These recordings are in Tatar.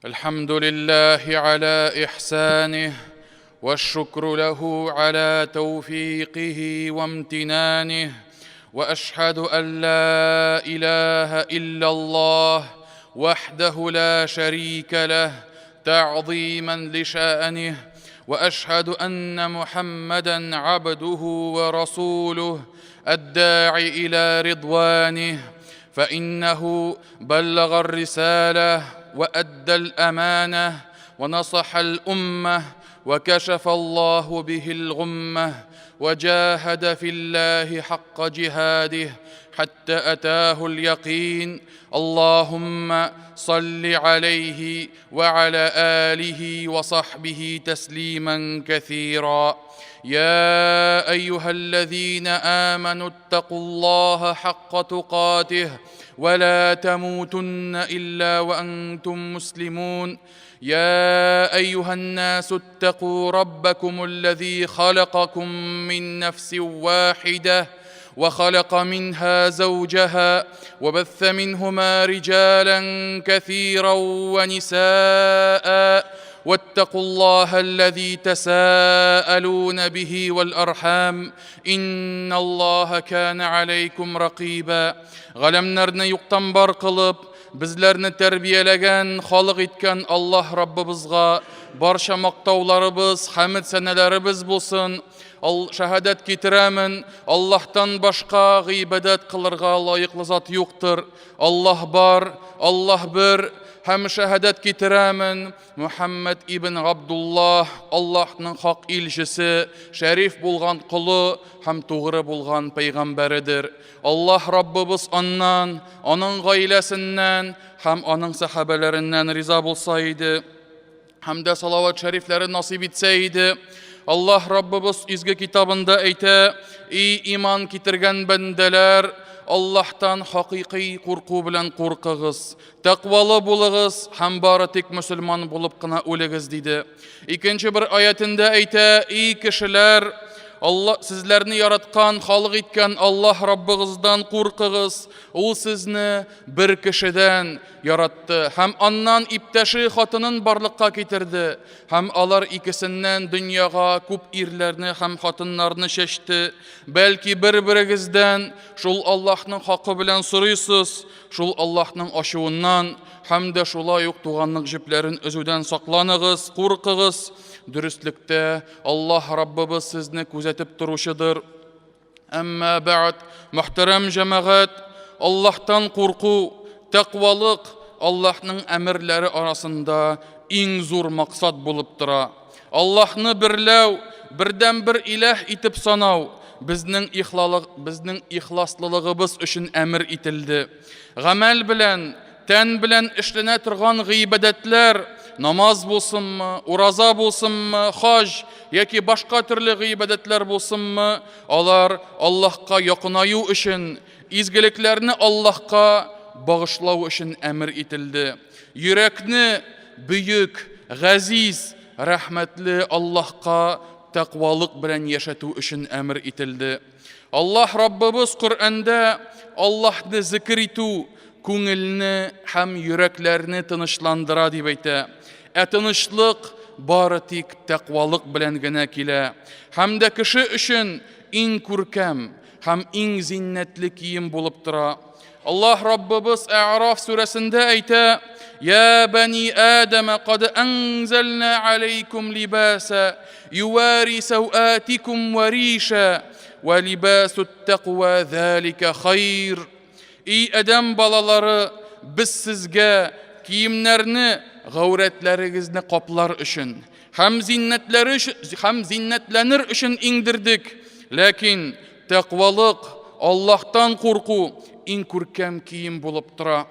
الحمد لله على إحسانه والشكر له على توفيقه وامتنانه وأشهد أن لا إله إلا الله وحده لا شريك له تعظيما لشأنه وأشهد أن محمدا عبده ورسوله الداعي إلى رضوانه فإنه بلغ الرسالة وأدى الأمانة ونصح الأمة وكشف الله به الغمة وجاهد في الله حق جهاده حتى أتاه اليقين. اللهم صل عليه وعلى آله وصحبه تسليما كثيرا. يا أيها الذين آمنوا اتقوا الله حق تقاته ولا تموتن إلا وأنتم مسلمون. يا أيها الناس اتقوا ربكم الذي خلقكم من نفس واحدة وخلق منها زوجها وبث منهما رجالا كثيرا ونساء واتقوا الله الذي تساءلون به والأرحام إن الله كان عليكم رقيبا. Ғаламнарны юктан бар кылып, bizlerni тәрбияләгән, халык иткән Аллаһ Раббыбызга барча мактауларыбыз, хәмд сәнәләребез булсын. Шәһадәт китерәмен, Аллаһтан башка гыйбадәт кылырга лаеклы зат юктыр. Аллаһ бар, Аллаһ бер. Һәм шәһадәт китерәмен, Мухаммад ибн Абдуллаһ Аллаһның хак илчесе, шәриф булган кулы һәм тугры булган пәйгамбәредер. Аллаһ Раббыбыз аннан, аның гаиләсеннән һәм аның сахабаларыннан риза булса иде, һәм дә салават шәрифләрен насип итсә иде. Аллаһ Раббыбыз изге китабында әйтә: "И иман китергән бәндәләр, Аллаһтан хакыйкый курку белән куркыгыз, тәкъвалы булыгыз һәм бары тик мөселман булып кына үлегез" диде. Икенче бер аятында әйтә: "И кешеләр, Аллаһ сезләрне яраткан, халык иткән Аллаһ Раббыгыздан куркыгыз. Ул сезне бер кешедән яратты һәм аннан иптәше хатынын барлыкка китерде һәм алар икесеннән дөньяга күп ирләрне һәм хатыннарны чәчте. Бәлки бер-берегездән шул Аллаһның хакы белән сорыйсыз, шул Аллаһның ачуыннан һәм дә шулай ук туганлык җепләрен өзүдән сакланыгыз, куркыгыз. Дөрестлектә Аллаһ Раббыбыз сезне күзәтеп торучыдыр. Әмма бәгъд, мөхтәрәм җәмәгать, Аллаһтан курку, тәкъвалык Аллаһның әмерләре арасында иң зур максат булып тора. Аллаһны берләү, бердән бер илаһ итеп санау безнең ихласлылыгыбыз өчен әмер ителде. Гамәл белән, тән белән эшләнә торган гыйбадәтләр, намаз булсынмы, ураза булсынмы, хаж яки башка төрле гыйбадәтләр булсынмы, алар Аллаһка якынаю өчен, изгелекләрне Аллаһка багышлау өчен әмер ителде. Йөрәкне бөек, газиз, рәхмәтле Аллаһка тәкъвалык белән яшәтү өчен әмер ителде. Аллаһ Раббыбыз Коръәндә Аллаһны зикр итү күңелне һәм йөрәкләрне тынычландыра дип әйтә. Тынычлык бары тик тәкъвалык белән генә килә. Һәм дә кеше өчен иң күркәм һәм иң зиннәтле кием булып тора. Аллаһ Раббыбыз А'раф сүрәсендә әйтә: "Я бани Адама, кад анзална алейкум либаса ювари сауатикум ва риша ва либасут тақва залика хайр." И Адам балалары, без сезгә киемнәрне гауратларыгызны каплар өчен һәм зиннәтләнер өчен иңдердек. Ләкин тәкъвалык, Аллаһтан курку иң күркәм кием булып тора.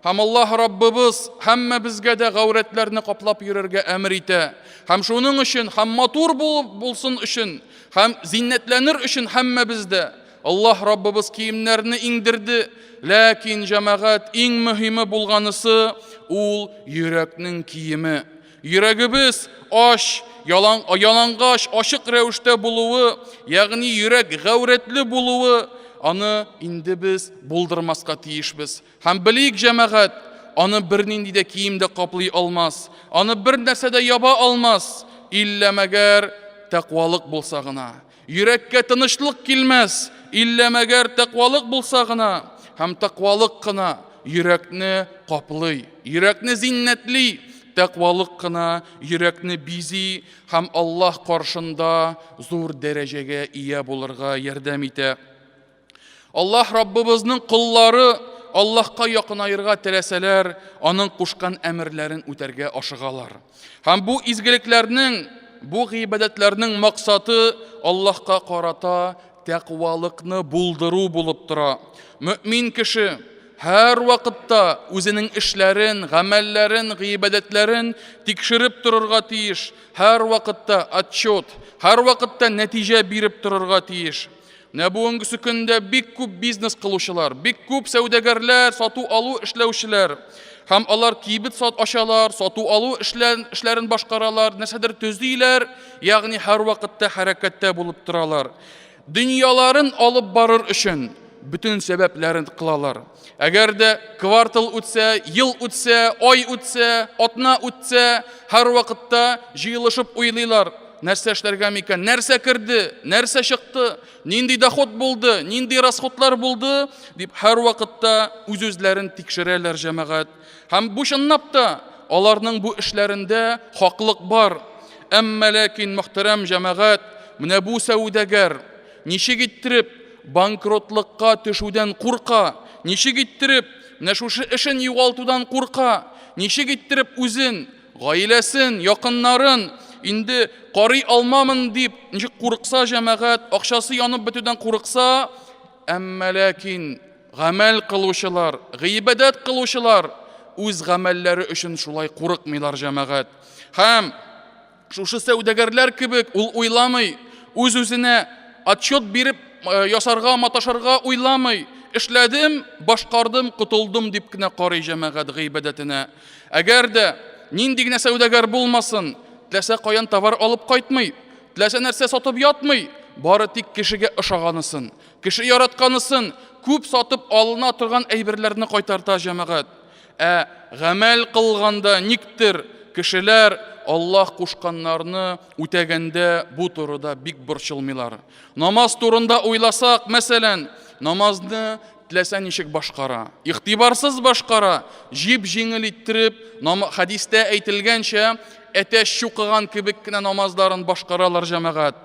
Һәм Аллаһ Раббыбыз һәммә безгә дә гауратларны каплап йөрергә әмер итә. Һәм шуның өчен, һәм матур булсын өчен, һәм зиннәтләнер өчен һәммә бездә Аллаһ Раббыбыз киемнәрне иңдерде. Ләкин җәмәгать, иң мөһиме булганысы ул йөрәкнең киеме. Йөрәгебез аш, ялангач, ачык рәвештә булуы, ягъни йөрәк гауратлы булуы, аны инде без булдырмаска тиешбез. Һәм билик җәмәгать, аны бер нинди дә кием дә каплый алмас, аны бер нәрсә дә яба алмас, иллә мәгәр тәкъвалык булса гына. Йөрәккә тынычлык килмәс, иллә мәгәр тәкъвалык булса гына. Һәм тәкъвалык кына йөрәкне каплый, йөрәкне зиннәтли, тәкъвалык кына йөрәкне бизи һәм Аллаһ каршында зур дәрәҗәгә ия булырга ярдәм итә. Аллаһ Раббыбызның куллары Аллаһка якынайырга теләсәләр, аның кушкан әмерләрен үтәргә ашыгалар. Һәм бу изгелекләрнең, бу гыйбадәтләрнең максаты Аллаһка карата тәкъвалыкны булдыру булып тора. Мөэмин кеше һәр вакытта үзенең эшләрен, гамәлләрен, гыйбадәтләрен тикшереп торырга тиеш. Һәр вакытта отчет, һәр вакытта нәтиҗә биреп торырга тиеш. Менә бүгенге көндә бик күп бизнес кылучылар, бик күп сәүдәгәрләр, сату-алу эшләүчеләр. Һәм алар кибет ачалар, сату-алу эшләрен башкаралар, нәрсәдер төзиләр, ягъни һәр вакытта хәрәкәттә булып торалар. Дөньяларын алып барыр өчен бүтән сәбәпләрен кылалар. Әгәр дә квартал үтсә, ел үтсә, ай үтсә, атна үтсә, һәр вакытта җыелышып уйлыйлар. Нәрсә эшләргә микән? Нәрсә кирде? Нәрсә чыкты? Нинди доход булды? Нинди расходлар булды? Дип һәр вакытта үз-үзләрен тикшерәләр җәмәгать. Һәм бу чынлап та аларның бу эшләрендә хаклык бар. Әмма ләкин мөхтәрәм җәмәгать, менә бу сәүдәгәр ничек иттереп банкротлыкка төшүдән курка, ничек иттереп менә шушы эшен югалтудан курка, ничек иттереп үзен, гаиләсен, якыннарын инде карый алмамын дип ничек курыкса җәмәгать, акчасы янып бетүдән курыкса, әмма ләкин гамәл кылучылар, гыйбадәт кылучылар үз гамәлләре өчен шулай курыкмыйлар җәмәгать. Һәм шушы сәүдәгәрләр кебек ул уйламый, үз-үзенә отчет биреп ясарга, маташарга уйламый. Эшләдем, башкардым, кутылдым дип кенә карый җәмәгать гыйбадәтенә. Әгәр дә нинди генә сәүдәгәр булмасын, теләсә каян товар алып кайтмый, теләсә нәрсә сатып ятмый, бары тик кешегә ошаганысын, кеше яратканысын, күп сатып алына торган әйберләрне кайтарта җәмәгать. Гамәл кылганда никтер кешеләр Аллаһ кушканнарны үтәгәндә бу турыда бик борчылмыйлар. Намаз турында уйласак, мәсәлән, намазны теләсә ничек башкара, игътибарсыз башкара, җип-җиңел иттереп, хадистә әйтелгәнчә, әтәч чукыган кебек кенә намазларын башкаралар җәмәгать.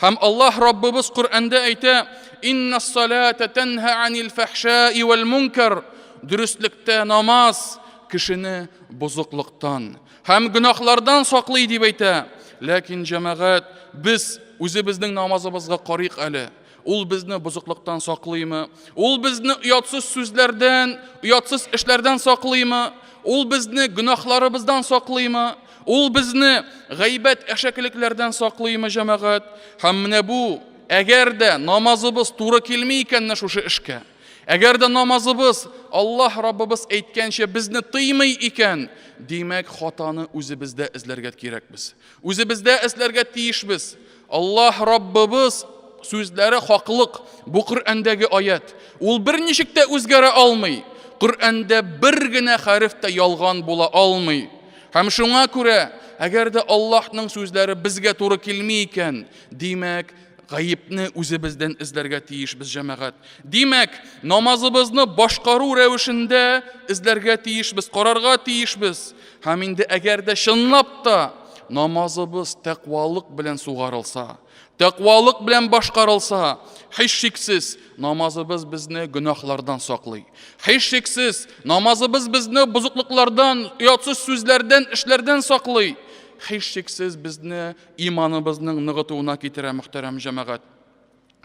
Һәм Аллаһ Раббыбыз Куръанда әйтә: «Иннас-салата танха анил фахшаи вал мункар». Дөрестлектә намаз кешене бузыклыктан һәм гөнаһлардан саклый дип әйтә. Ләкин җәмәгать, без үзебезнең намазыбызга карыйк әле. Ул безне бузыклыктан саклыймы? Ул безне уятсыз сүзләрдән, уятсыз эшләрдән саклыймы? Ул безне гөнаһларыбыздан саклыймы? Ул безне гайбәт әшәкелекләрдән саклыймы җәмәгать? Һәм менә бу, әгәр дә намазыбыз туры килми икән шушы эшкә, әгәр дә намазыбыз Аллаһ Раббыбыз әйткәнчә безне тыймый икән, димәк хатаны үзебездә эзләргә кирәкбез. Үзебездә эзләргә тиешбез. Аллаһ Раббыбыз сүзләре хаклык. Бу Куръандагы аят. Ул берничек тә үзгәрә алмый. Куръанда бер генә хәреф тә ялган була алмый. Һәм шуңа күрә, әгәр дә Аллаһның сүзләре безгә туры килми икән, димәк гаибне үзебездән эзләргә тиешбез җәмәгать. Димәк, намазыбызны башкару рәвешендә эзләргә тиешбез, карарга тиешбез. Һәм инде әгәр дә чынлап та намазыбыз тәкъвалык белән сугарылса, тәкъвалык белән башкарылса, һичшиксез намазыбыз безне гөнаһлардан саклый. Һичшиксез намазыбыз безне бузыклыклардан, уятсыз сүзләрдән, эшләрдән саклый. Һичшиксез безне иманыбызның ныгытуына китерә, мөхтәрәм җәмәгать.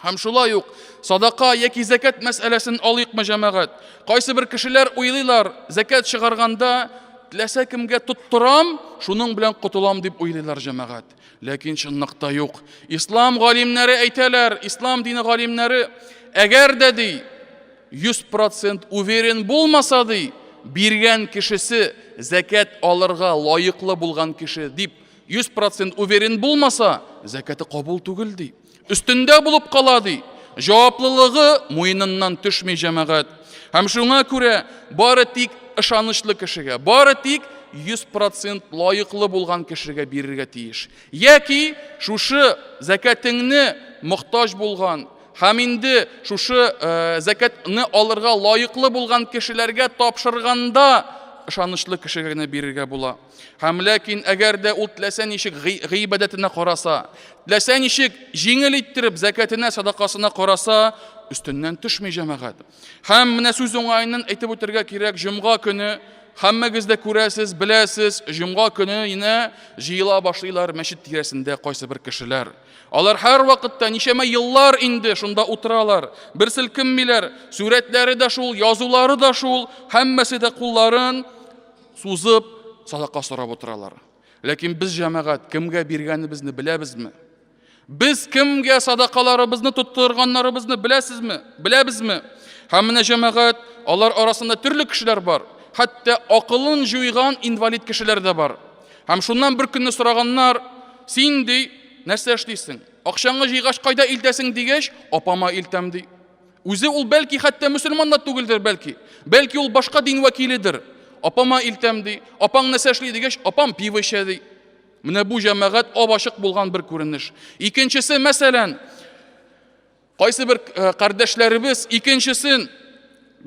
Һәм шулай ук садака яки закат мәсьәләсен алыйкмы җәмәгать? Кайсы бер кешеләр уйлыйлар, закат чыгарганда теләсә кемгә тоттырам, шуның белән кутылам дип уйлыйлар җәмәгать. Ләкин чынлыкта юк. Ислам галимнәре әйтәләр, ислам дине галимнәре, әгәр дә ди 100% уверен булмаса ди, биргән кешесе закат алырга лаеклы булган кеше дип 100% уверен булмаса, закаты кабул түгел ди. Үстендә булып кала ди. Җаваплылыгы муеныннан төшми җәмәгать. Һәм шуңа күрә бары тик ышанычлы кешегә, бары тик 100% лайыклы булган кешегә бирергә тиеш. Яки шушы закатыңны мохтаҗ булган һәм инде шушы закатны алырга лайыклы булган кешеләргә тапшырганда ышанычлы кешегә генә бирергә була. Һәм ләкин әгәр дә ул теләсә ничек гыйбадәтенә караса, теләсә ничек җиңел иттереп закатына, садакасына караса, өстеннән төшми җәмәгать. Һәм менә сүз уңаеннан әйтеп үтәргә кирәк, җомга көне һәммәгез дә күрәсез, беләсез, җомга көне инә җыела башлыйлар мәчет тирәсендә кайсы бер кешеләр. Алар һәр вакытта ничәмә еллар инде шунда утыралар. Бер селкенмиләр, сүрәтләре дә шул, язулары да шул, һәммәсе дә кулларын сузып садака сорап утыралар. Ләкин без җәмәгать кемгә биргәнебезне беләбезме? Без кемгә садакаларыбызны тоттырганнарыбызны беләсезме? Беләбезме? Һәм менә җәмәгать, алар арасында төрле кешеләр бар. Хәтта акылын җуйган инвалид кешеләр дә бар. Һәм шуннан бер көнне сораганнар, син ди, нәрсә эшлисең? Акчаңны җыйгач кайда илтәсең дигәч, апама илтәм ди. Үзе ул бәлки хәтта мөселман да түгелдер бәлки. Бәлки ул башка дин вәкиледер. Апама илтәм ди. Апаң нәрсә эшли дигәч, апам пиво эчә ди. Менә бу җәмәгать абашык булган бер күренеш. Икенчесе, мәсәлән, кайсы бер кардәшләребез икенчесен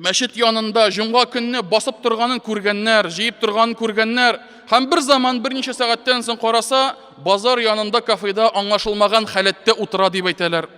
мәчет янында җомга көнне басып торганын күргәннәр, җыеп торганын күргәннәр, һәм бер заман берничә сәгатьтән соң караса, базар янында кафеда аңлашылмаган халәттә утыра дип әйтәләр.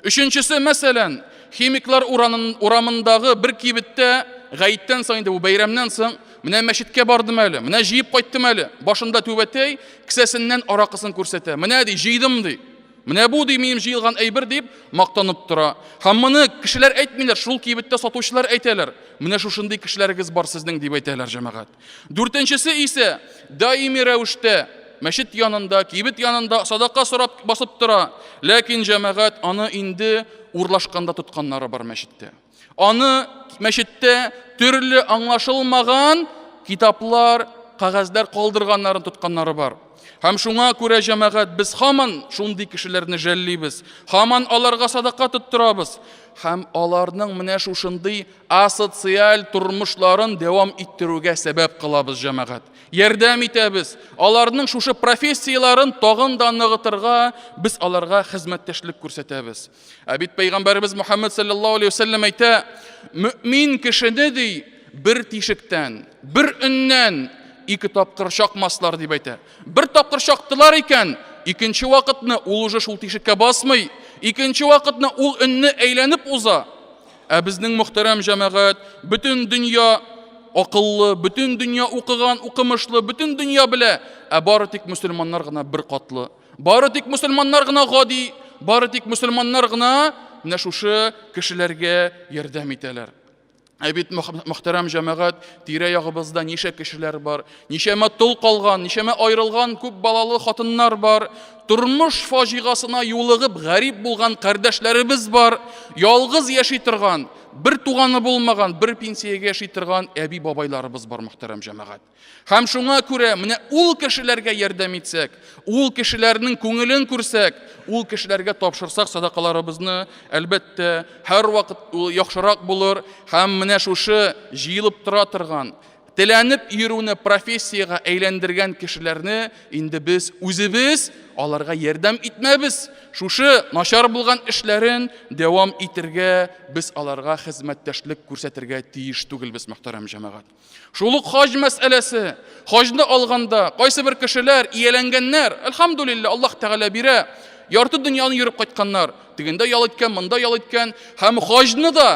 Өченчесе, мәсәлән, химиклар урамындагы бер кибеттә гаиттән соң инде бу бәйрәмнән соң менә мәчеткә бардым әле, менә җыеп кайттым әле. Башында түбәтәй кесәсеннән аракысын күрсәтә. Менә ди, җыйдым ди. Менә бу ди минем җыелган әйбер дип мактанып тора. Һәм моны кешеләр әйтмиләр, шул кибеттә сатучылар әйтәләр. Менә шушындый кешеләрегез бар сезнең дип әйтәләр җәмәгать. Дүртенчесе исә даими рәвештә мәчет янында, кибет янында садака сорап басып тора. Ләкин җәмәгать аны инде урлашканда тотканнары бар мәчеттә. Аны мәчеттә төрле аңлашылмаган китаплар, кагазьләр калдырганнарын тотканнары бар. Һәм шуңа күрә җәмәгать без һаман шундый кешеләрне жәллибез. Һаман аларга садака тоттырабыз. Һәм аларның менә шушындый асоциаль тормышларын дәвам иттерүгә сәбәп кылабыз җәмәгать. Ярдәм итәбез. Аларның шушы профессияларын тагын да ныгытырга без аларга хезмәттәшлек күрсәтәбез. Бит Пәйгамбәрбез Мөхәммәд саллаллаһу алейхи ва саллям әйтә, мөмин кешене ди бер тишектән, бер өннән ике тапкыр чакмаслар дип әйтә. Бер тапкыр чактылар икән, икенче вакытны ул уже шул тишеккә басмый, икенче вакытны ул өнне әйләнеп уза. Безнең мөхтәрәм җәмәгать, бөтен дөнья акыллы, бөтен дөнья укыган, укымышлы, бөтен дөнья белә, бары тик мөселманнар гына бер катлы. Бары тик мөселманнар гына гади, бары тик мөселманнар гына менә шушы кешеләргә ярдәм итәләр. Бит мөхтәрәм җәмәгать, тирә-ягыбызда ничә кешеләр бар, ничәмә тол калган, ничәмә аерылган күп балалы хатыннар бар, тормыш фаҗигасына юлыгып гарип булган кардәшләребез бар, ялгыз яши торган, бер туганы булмаган, бер пенсиягә яши торган әби бабайларыбыз бар, мөхтәрәм җәмәгать. Һәм шуңа күрә менә ул кешеләргә ярдәм итсәк, ул кешеләрнең күңелен күрсәк, ул кешеләргә тапшырсак садакаларыбызны, әлбәттә, һәр вакыт ул яхшырак булыр. Һәм менә шушы җыелып тора торган, теләнеп йөрүне профессиягә әйләндергән кешеләрне инде без үзебез аларга ярдәм итмәбез. Шушы начар булган эшләрен дәвам итәргә, без аларга хезмәттәшлек күрсәтергә тиеш түгелбез, мөхтәрәм җәмәгать. Шул ук хаҗ мәсьәләсе. Хаҗны алганда кайсы бер кешеләр ияләнгәннәр, әлхәмдүлилләh, Аллаһ Тәгалә бирә. Ярты дөньяны йөреп кайтканнар, тегендә ял иткән, монда ял иткән, һәм хаҗны да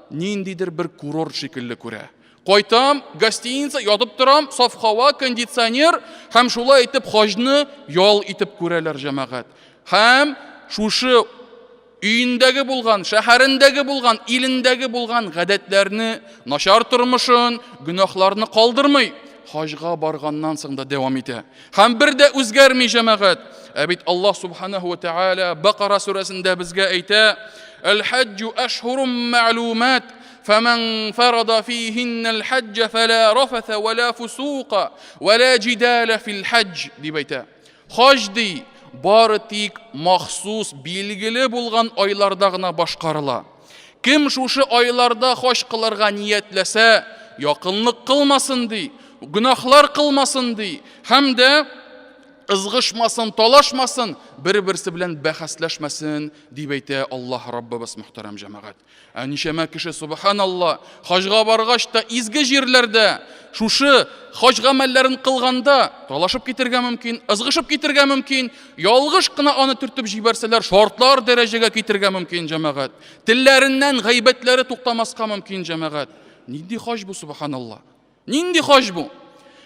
ниндидер бер курорт шикелле күрә. Кайтам, гостиница, ятып торам, саф һава, кондиционер, һәм шулай итеп хаҗны ял итеп күрәләр җәмәгать. Һәм шушы өендәге булган, шәһәрендәге булган, илендәге булган гадәтләрне, начар тормышын, гөнаһларны калдырмый, хаҗга барганнан соң да дәвам итә. Һәм бер дә үзгәрми җәмәгать. Бит Аллаһ субханаһу ва тааля Бакара сүрәсендә безгә әйтә: "Әл-хаҗҗу ашһурун маълумат, فمن فرض فيهن الحج فلا رفث ولا فسوق ولا جدال في الحج" дип әйтә. Хаҗ ди бары тик махсус билгеле булган айларда гына башкарыла. Кем шушы айларда хаҗ кылырга ниятләсә, якынлык кылмасын ди, гүнахлар кылмасын ди, һәм дә ызгышмасын, талашмасын, бер-берсе белән бәхәсләшмәсен дип әйтә Аллаһ Раббыбыз, мөхтәрәм җәмәгать. Нишәмә кеше, субханалла, хаҗга баргач та изге җирләрдә шушы хаҗ гамәлләрен кылганда талашып китергә мөмкин, ызгышып китергә мөмкин, ялгыш кына аны төртеп җибәрсәләр, шартлар дәрәҗәгә китергә мөмкин, җәмәгать. Телләреннән гайбәтләре туктамаска мөмкин, җәмәгать. Нинди хаҗ бу, субханалла? Нинди хаҗ бу?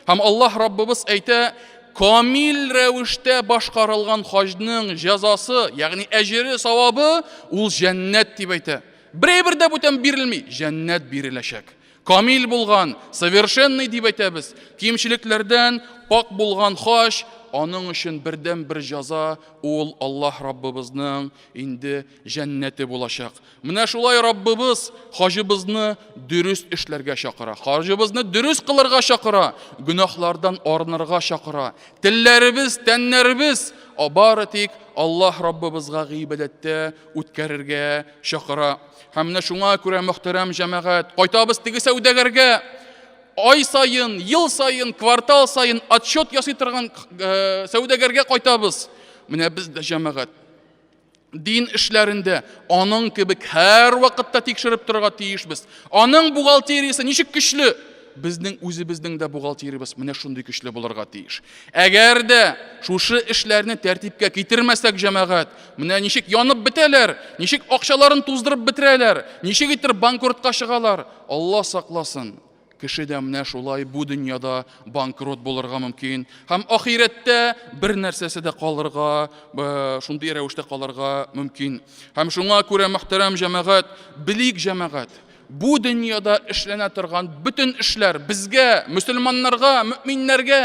Һәм Аллаһ Раббыбыз әйтә, камил рәвештә башкарылган хаҗның җәзасы, ягъни әҗере, савабы, ул җәннәт дип әйтә. Берәр дә бүтән бирелми, җәннәт биреләчәк. Камил булган, совершенный дип әйтәбез. Кимчелекләрдән пак булган хаҗ, аның өчен бердән бер җәза, ул Аллаһ Раббыбызның инде җәннәте булачак. Менә шулай Раббыбыз хаҗыбызны дөрес эшләргә чакыра. Хаҗыбызны дөрес кылырга чакыра, гүнахлардан арынырга чакыра. Телләребез, тәннәребез бары тик Аллаһ Раббыбызга гыйбадәттә үткәрергә чакыра. Һәм менә шуңа күрә, мөхтәрәм җәмәгать, кайтабыз теге сәүдәгәргә. Ай сайын, ел сайын, квартал сайын отчет ясый торган сәүдәгәргә кайтабыз. Менә без дә, җәмәгать, дин эшләрендә аның кебек һәр вакытта тикшереп торырга тиешбез. Аның бухгалтериясе ничек көчле, безнең үзебезнең дә бухгалтериябыз менә шундый көчле булырга тиеш. Әгәр дә шушы эшләрне тәртипкә китермәсәк, җәмәгать, менә ничек янып бетәләр, ничек акчаларын туздырып бетерәләр, ничек итеп банкротка чыгалар. Алла сакласын. Кеше дә менә шулай бу дөньяда банкрот булырга мөмкин. Һәм ахирәттә бер нәрсәсе дә калырга, шундый рәвештә калырга мөмкин. Һәм шуңа күрә, мөхтәрәм җәмәгать, билик җәмәгать, бу дөньяда эшләнә торган бүтән эшләр безгә, мөселманнарга, мөэминнәргә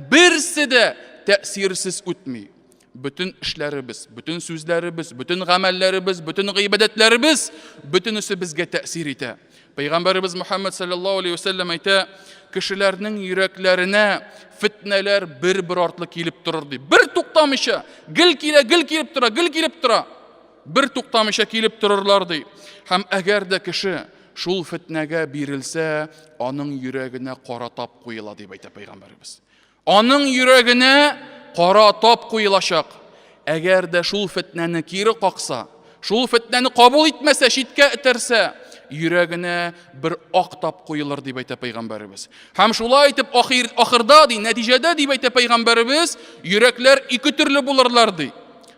берсе дә тәэсирсез үтми. Бүтән эшләребез, бүтән сүзләребез, бүтән гамәлләребез, бүтән гыйбадәтләребез, бүтәнесе безгә тәэсир итә. Пәйгамбәребез Мөхәммәд саллаллаһу алейхи ва сәллям әйтә, кешеләрнең йөрәкләренә фитнәләр бер артлы килеп торыр ди. Бер туктамыйча, гел килеп тора. Бер туктамыйча килеп торырлар ди. Һәм әгәр дә кеше шул фитнәгә бирелсә, аның йөрәгенә кара тап куела дип әйтә Пәйгамбәребез. Аның йөрәгенә кара тап куелачак. Әгәр дә шул фитнәне кире какса, шул фитнәне кабул итмәсә, читкә этәрсә, йөрәгенә бер ак тап куелыр дип әйтә Пәйгамбәребез. Һәм шулай итеп ахырда ди, нәтиҗәдә дип әйтә Пәйгамбәребез, йөрәкләр ике төрле булырлар ди.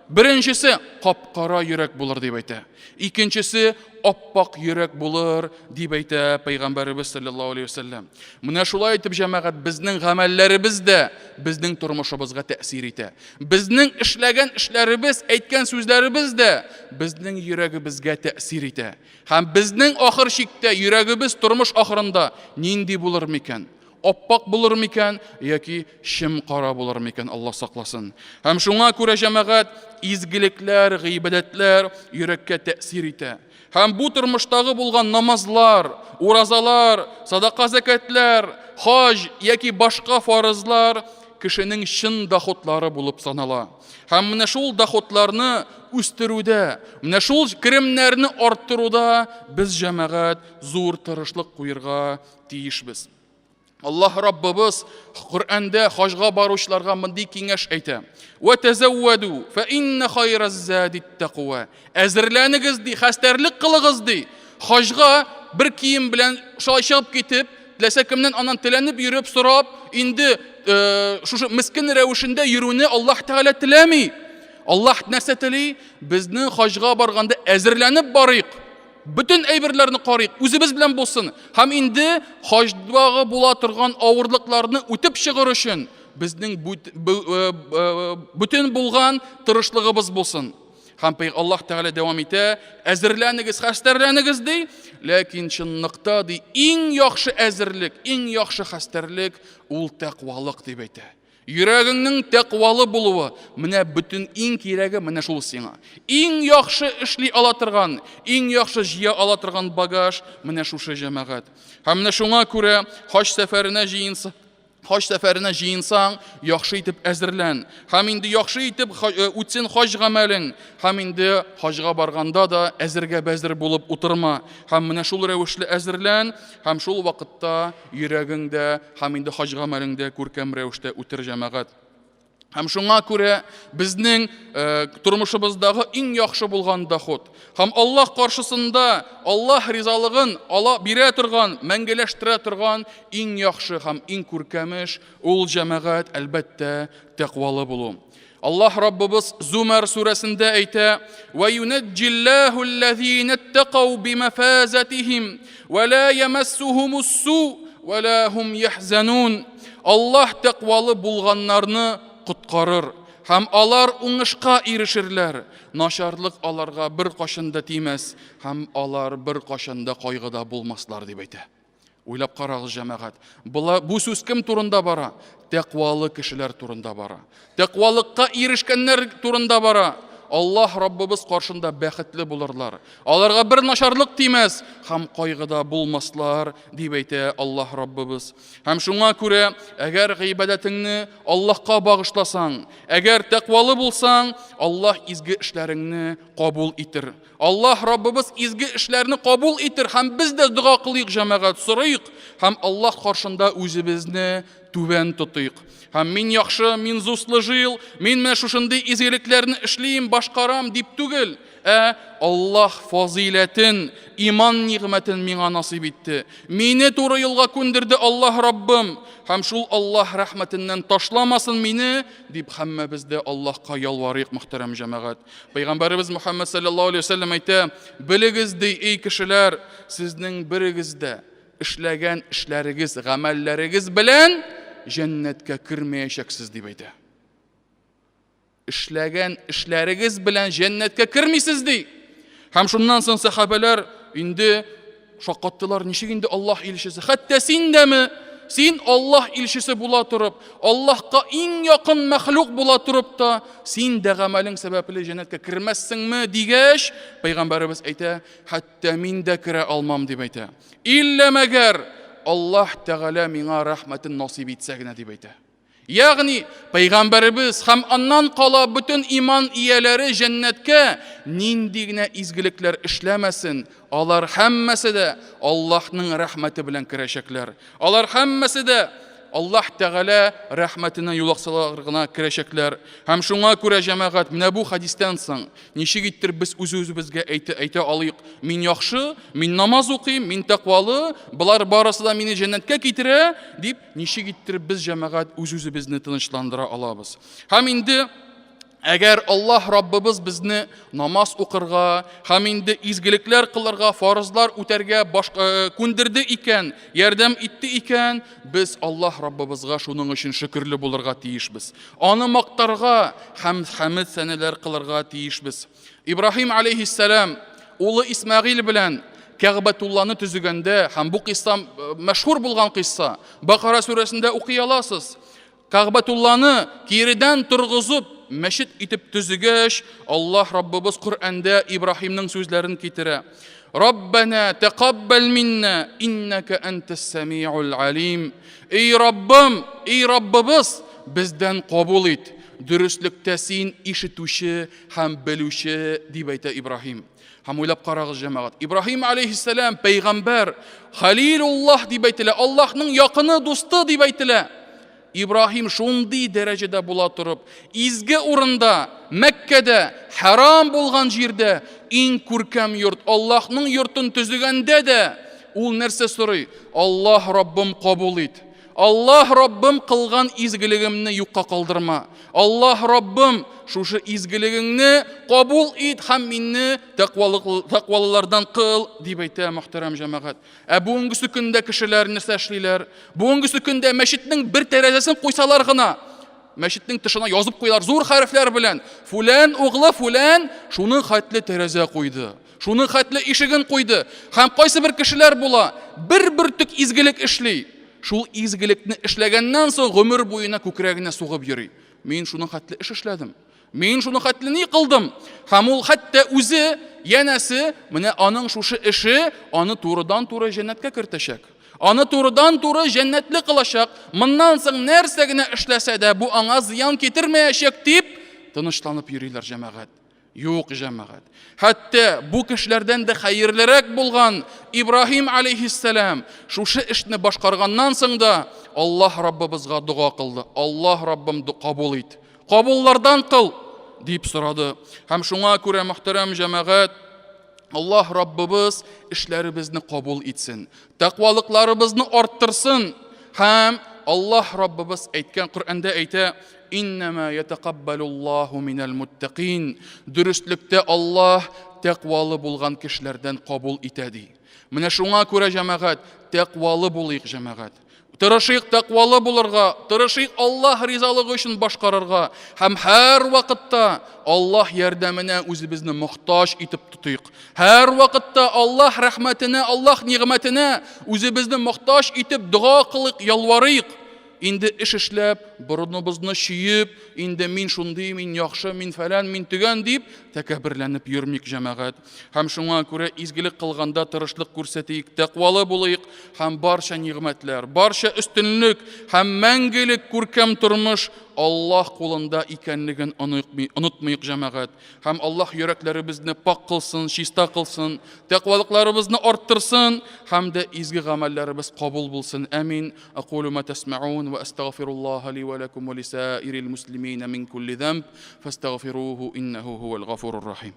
Беренчесе капкара йөрәк булыр дип әйтә. Икенчесе аппак йөрәк булыр дип әйтә Пәйгамбәребез саллаллаһу алейхи ва сәллям. Менә шулай итеп, җәмәгать, безнең гамәлләребез дә безнең тормышыбызга тәэсир итә. Безнең эшләгән эшләребез, әйткән сүзләребез дә безнең йөрәгебезгә тәэсир итә. Һәм безнең ахыр чиктә йөрәгебез тормыш ахырында нинди булыр микән? Аппак булыр микән яки шим кара булыр микән? Алла сакласын. Һәм шуңа күрә, җәмәгать, изгелекләр, гыйбадәтләр йөрәккә тәэсир итә. Һәм бу тормыштагы булган намазлар, уразалар, садака закатлар, хаҗ яки башка фарызлар кешенең чын доходлары булып санала. Һәм менә шул доходларны үстерүдә, менә шул керемнәрне арттыруда без, җәмәгать, зур тырышлык куярга тиешбез. Аллаһ Раббыбыз Коръәндә хаҗга баручыларга мондый киңәш әйтә: "Ва тазавваду, фа инна хайраз зади тақва." Әзерләнегез ди, хәстәрлек кылыгыз ди. Хаҗга бер кием белән чыгып китеп, теләсә кемнән аннан теләнеп йөреп сорап, инде шушы мискин рәвешендә йөрүне Аллаһ Тәгалә теләми. Аллаһ нәрсә тели? Безнең хаҗга барганда әзерләнеп барыйк. Бүтән әйберләрне карыйк, үзебез белән булсын. Һәм инде хаҗдагы була торган авырлыкларны үтеп чыгыр өчен безнең бүтән булган тырышлыгыбыз булсын. Һәм Аллаһ Тәгалә дәвам итә: "Әзерләнегез, хәстәрләнегез" ди. Ләкин чынлыкта ди, иң яхшы әзерлек, иң яхшы хәстәрлек ул тәкъвалык дип әйтә. Йөрәгеңнең тәкъвалы булуы, менә бүтән иң кирәге менә шул сиңа. Иң яхшы эшли ала торган, иң яхшы җыя ала торган багаж менә шушы, җәмәгать. Һәм менә шуңа күрә хаҗ сәфәренә Хаж сәфәренә җыенсаң, яхшы итеп әзерлән. Һәм инде яхшы итеп үтсен хаж гамәлең. Һәм инде хаҗга барганда да әзергә бәзер булып утырма. Һәм менә шул рәвешле әзерлән, һәм шул вакытта йөрәгеңдә, һәм инде хаж гамәлеңдә күркәм рәвештә үтер җәмәгать. Һәм шуңа күрә безнең тормышыбыздагы иң яхшы булган доход һәм Аллаһ каршысында Аллаһ ризалыгын ала бирә торган, мәңгеләштерә торган иң яхшы һәм иң күркәмеш ул җәмәгать әлбәттә тәкъвалы булу. Аллаһ Раббыбыз Зумар сүрәсендә әйтә: "Ва юнajjillahu alladhina ittaqaw bimafazatihim wa la yamassuhumus-su wa la hum yahzanun." Аллаһ тәкъвалы булганнарны құтқарыр, һәм алар уңышка ирешерләр. Нашарлык аларга бер кашында тимәс, һәм алар бер кашында кайгыда булмаслар дип әйтә. Уйлап карагыз җәмәгать. Бу сүз кем турында бара? Тәкъвалы кешеләр турында бара. Тәкъвалыкка ирешкәннәр турында бара. Аллаһ Раббыбыз каршында бәхетле булырлар. Аларга бер нашарлык тимәс, һәм кайгыда булмаслар дип әйтә Аллаһ Раббыбыз. Һәм шуңа күрә, әгәр гыйбадәтеңне Аллаһка багышласаң, әгәр тәкъвалы булсаң, Аллаһ изге эшләреңне кабул итер. Аллаһ Раббыбыз изге эшләрне кабул итер, һәм без дә дуа кылыйк җәмәгать, сорыйк, һәм Аллаһ каршында үзебезне түбән тотыйк. Һәм мин яхшы, мин зуслы жил, мин менә шушындый изгелекләрне эшлим, башкарам дип түгел. Аллаһ фазиләтен, иман нигъмәтен миңа насыйп итте. Мине туры юлга күндерде Аллаһ Раббым. Һәм шул Аллаһ рәхмәтеннән ташламасын мине дип һәммәбез дә Аллаһка ялварыйк, мөхтәрәм җәмәгать. Пәйгамбәребез Мөхәммәд саллаллаһу алейһи ва саллям әйтә: "Белегез ди, эй кешеләр, сезнең берегез дә эшләгән эшләрегез, гамәлләрегез белән җәннәткә кирмәячәксез" дип әйтә. Эшләгән эшләрегез белән җәннәткә кирмисез ди. Һәм шуннан соң сахабалар инде шаккаттылар, ничек инде Аллаһ илчесе? Хәтта син дәме? Син Аллаһ илчесе була турып, Аллаһка иң якын мәхлук була турып та, син дә гамәлең сәбәпле җәннәткә кирмәссеңме дигәч, пәйгамбәребез әйтә: "Хәтта мин дә кирә алмам" дип әйтә. Илля мәгәр Аллаһ Тәгалә миңа рәхмәтен насыйп итсә генә дип әйтә. Ягъни пәйгамбәребез һәм аннан кала бөтен иман ияләре җәннәткә нинди генә изгелекләр эшләмәсен, алар һәммәсе дә Аллаһның рәхмәте белән керәчәкләр. Алар һәммәсе дә Аллаһ Тәгалә рәхмәтенә юлаксалар гына керәчәкләр. Һәм шуңа күрә җәмәгать, менә бу хадистән соң ничек иттер без үз-үзебезгә әйтә алыйк: "Мин яхшы, мин намаз укыйм, мин тәкъвалы, булар барысы да мине җәннәткә китерә" дип ничек иттер без җәмәгать үз-үзебезне тынычландыра алабыз. Һәм инде әгәр Аллаһ Раббыбыз безне намаз укырга, һәм инде изгелекләр кылырга, фарызлар үтәргә күндерде икән, ярдәм итте икән, без Аллаһ Раббыбызга шуның өчен шөкерле булырга тиешбез. Аны мактарга һәм хәмд сәнәләр кылырга тиешбез. Ибраһим алейһиссалам улы Исмәгыйль белән Кәгъбәтулланы төзегәндә, һәм бу кисса мәшһүр булган кисса, Бакара сүрәсендә укый аласыз. Кәгъбәтулланы киредән торгызып мәчет итеп төзегәч, Аллаһ Раббыбыз Коръәндә Ибраһимның сүзләрен китерә. "Раббана тaqabbal minna innaka antas-sami'ul alim." Эй Раббым, эй Раббыбыз, бездән кабул ит. Дөрестлектә син ишетүче һәм белүче дип әйтә Ибраһим. Һәм уйлап карагыз җәмәгать. Ибраһим алейһиссалам пәйгамбәр, Халилуллаһ дип әйтелә, Аллаһның якыны дусты дип әйтелә. Ибраһим шундый дәрәҗәдә була турып, изге урында, Мәккәдә, харам булган җирдә, иң күркәм йорт, Аллаһның йортын төзегәндә дә, ул нәрсә сорый? Аллаһ Раббым кабул ит. Аллаһ Раббым кылган изгелегемне юкка калдырма. Аллаһ Раббым шушы изгелегеңне кабул ит һәм минне тәкъвалылардан кыл дип әйтә мөхтәрәм җәмәгать. Бүгенге көндә кешеләр нәрсә эшлиләр? Бүгенге көндә мәчетнең бер тәрәзәсен куйсалар гына, мәчетнең тышына язып куйлар зур хәрефләр белән: "Фулан углы фулан шуны хәтле тәрәзә куйды, шуны хәтле ишеген куйды." Һәм кайсы бер кешеләр була, бер бөртек изгелек эшли. Шул изгелекне эшләгәннән соң гомер буена күкрәгенә сугып йөри. Мин шуны хәтле эш эшләдем. Мин шуны хәтле ни кылдым? Һәм ул хәтта үзе, янәсе, менә аның шушы эше аны турыдан-туры җәннәткә кертәчәк. Аны турыдан-туры җәннәтле кылачак. Моннан соң нәрсә генә эшләсә дә бу аңа зыян китермәячәк дип тынычланып йөриләр җәмәгать. Юк җәмәгать. Хәтта бу кешеләрдән дә хәерлерәк булган Ибраһим алейһиссалам шушы эшне башкарганнан соң да Аллаһ Раббыбызга дуга кылды. Аллаһ Раббым кабул ит. Кабуллардан кыл дип сорады. Һәм шуңа күрә мөхтәрәм җәмәгать, Аллаһ Раббыбыз эшләребезне кабул итсен. Тақвалыкларыбызны арттырсын. Һәм Аллаһ Раббыбыз әйткән Коръәндә әйтә: «Иннама ятақаббалуллаһу минал муттақин». Дөрестлектә Аллаһ тақвалы булган кешеләрдән кабул итә ди. Менә шуңа күрә җәмәгать, тақвалы булыйк җәмәгать. Тырышыйк тақвалы булырга, тырышыйк Аллаһ ризалыгы өчен башкарырга һәм һәр вакытта Аллаһ ярдәменә үзебезне мохтаҗ итеп тотыйк. Һәр вакытта Аллаһ рәхмәтенә, Аллаһ нигъмәтенә үзебезне мохтаҗ итеп дуга кылыйк, ялварыйк. Инде эш эшләп, борыныбызны чиеп, инде мин шундый, мин яхшы, мин фәлән, мин төгән дип тәкәбберләнеп йөрмик җәмәгать. Һәм шуңа күрә изгелек кылганда тырышлык күрсәтик, тәкъвалы булыйк һәм барча нигъмәтләр, барча өстенлек һәм мәңгелек күркәм тормыш Аллаһ кулында икәнлеген онытмыйк җәмәгать. Һәм Аллаһ йөрәкләребезне пак кылсын, чиста кылсын, тәкъвалыкларыбызны арттырсын һәм дә изге гамәлләребез кабул булсын. Амин. Aqulu ma tasma'un wa astaghfirullaha li wa lakum wa lisa'iril muslimina min kulli dhanb fastaghfiruhu innahu huwal ghafurur rahim.